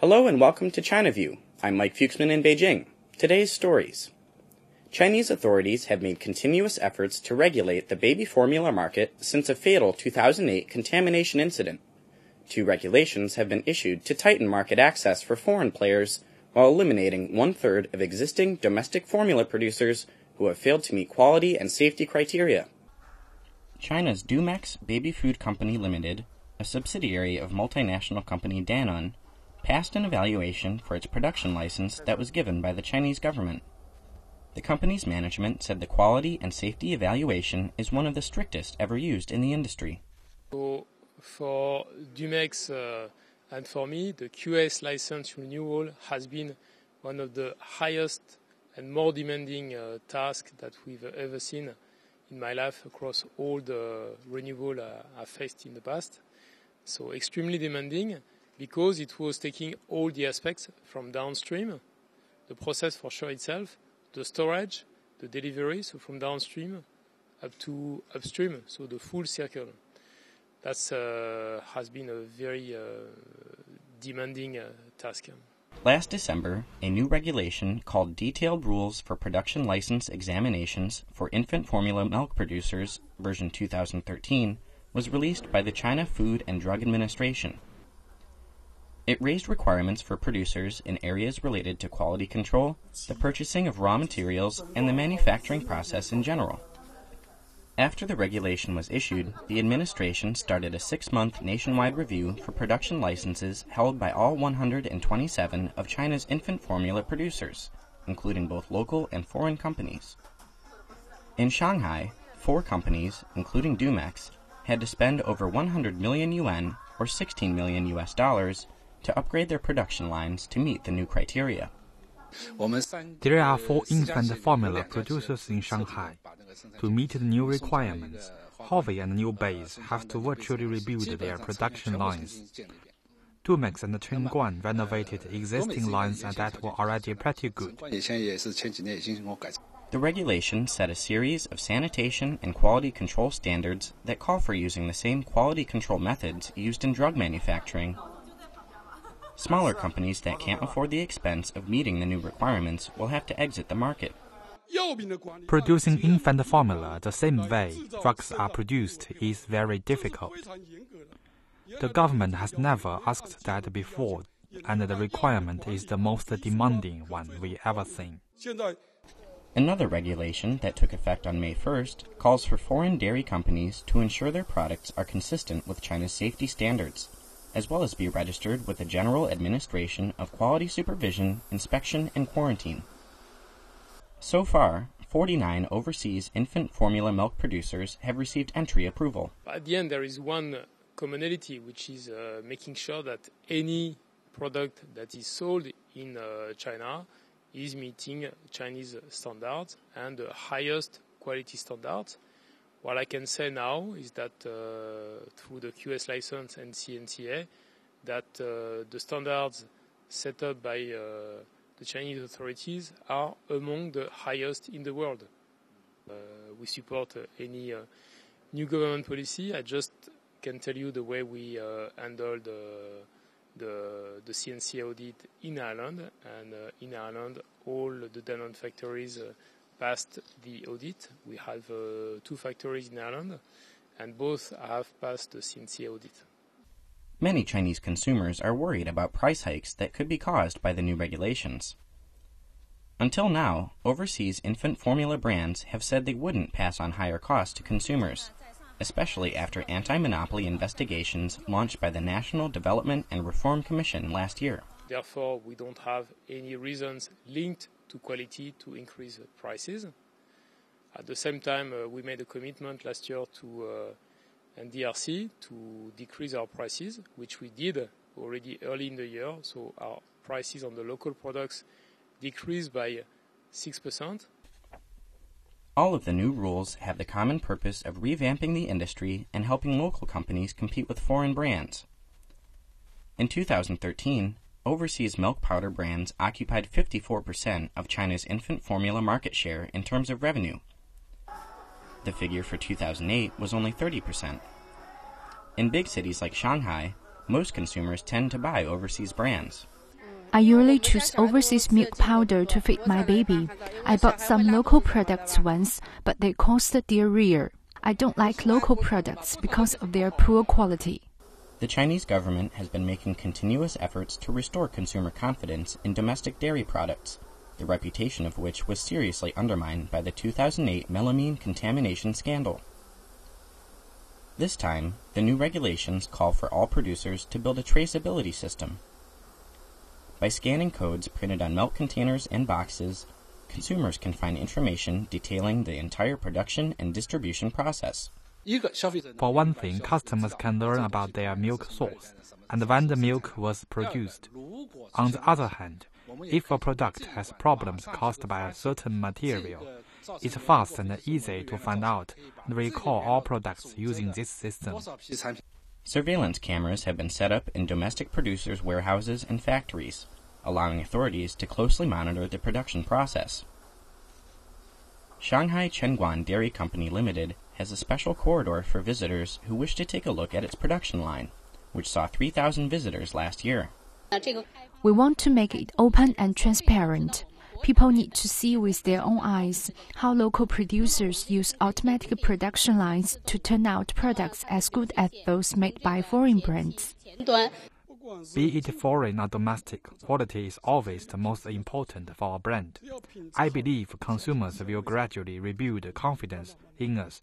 Hello and welcome to China View. I'm Mike Fuchsman in Beijing. Today's stories. Chinese authorities have made continuous efforts to regulate the baby formula market since a fatal 2008 contamination incident. 2 regulations have been issued to tighten market access for foreign players while eliminating 1/3 of existing domestic formula producers who have failed to meet quality and safety criteria. China's Dumex Baby Food Company Limited, a subsidiary of multinational company Danone, passed an evaluation for its production license that was given by the Chinese government. The company's management said the quality and safety evaluation is one of the strictest ever used in the industry. So for Dumex and for me, the QS license renewal has been one of the highest and more demanding tasks that we've ever seen in my life across all the renewal I've faced in the past. So extremely demanding, because it was taking all the aspects from downstream, the process for sure itself, the storage, the delivery, so from downstream up to upstream, so the full circle. That has been a very demanding task. Last December, a new regulation called Detailed Rules for Production License Examinations for Infant Formula Milk Producers, version 2013, was released by the China Food and Drug Administration. It raised requirements for producers in areas related to quality control, the purchasing of raw materials, and the manufacturing process in general. After the regulation was issued, the administration started a 6-month nationwide review for production licenses held by all 127 of China's infant formula producers, including both local and foreign companies. In Shanghai, 4 companies, including Dumex, had to spend over 100 million yuan, or $16 million, to upgrade their production lines to meet the new criteria. There are 4 infant formula producers in Shanghai. To meet the new requirements, Hovey and New Base have to virtually rebuild their production lines. Dumex and Chengguan renovated existing lines that were already pretty good. The regulation set a series of sanitation and quality control standards that call for using the same quality control methods used in drug manufacturing. Smaller companies that can't afford the expense of meeting the new requirements will have to exit the market. Producing infant formula the same way drugs are produced is very difficult. The government has never asked that before, and the requirement is the most demanding one we ever seen. Another regulation that took effect on May 1st calls for foreign dairy companies to ensure their products are consistent with China's safety standards, as well as be registered with the General Administration of Quality Supervision, Inspection, and Quarantine. So far, 49 overseas infant formula milk producers have received entry approval. At the end, there is one commonality, which is making sure that any product that is sold in China is meeting Chinese standards and the highest quality standards. What I can say now is that through the QS license and CNCA, that the standards set up by the Chinese authorities are among the highest in the world. We support any new government policy. I just can tell you the way we handled the CNCA audit in Ireland, and in Ireland all the Danone factories passed the audit. We have 2 factories in Ireland, and both have passed the CNCA audit. Many Chinese consumers are worried about price hikes that could be caused by the new regulations. Until now, overseas infant formula brands have said they wouldn't pass on higher costs to consumers, especially after anti-monopoly investigations launched by the National Development and Reform Commission last year. Therefore, we don't have any reasons linked to quality to increase prices. At the same time, we made a commitment last year to NDRC to decrease our prices, which we did already early in the year. So our prices on the local products decreased by 6%. All of the new rules have the common purpose of revamping the industry and helping local companies compete with foreign brands. In 2013, overseas milk powder brands occupied 54% of China's infant formula market share in terms of revenue. The figure for 2008 was only 30%. In big cities like Shanghai, most consumers tend to buy overseas brands. I usually choose overseas milk powder to feed my baby. I bought some local products once, but they cost diarrhea. I don't like local products because of their poor quality. The Chinese government has been making continuous efforts to restore consumer confidence in domestic dairy products, the reputation of which was seriously undermined by the 2008 melamine contamination scandal. This time, the new regulations call for all producers to build a traceability system. By scanning codes printed on milk containers and boxes, consumers can find information detailing the entire production and distribution process. For one thing, customers can learn about their milk source and when the milk was produced. On the other hand, if a product has problems caused by a certain material, it's fast and easy to find out and recall all products using this system. Surveillance cameras have been set up in domestic producers' warehouses and factories, allowing authorities to closely monitor the production process. Shanghai Chengguan Dairy Company Limited has a special corridor for visitors who wish to take a look at its production line, which saw 3,000 visitors last year. We want to make it open and transparent. People need to see with their own eyes how local producers use automatic production lines to turn out products as good as those made by foreign brands. Be it foreign or domestic, quality is always the most important for a brand. I believe consumers will gradually rebuild confidence in us.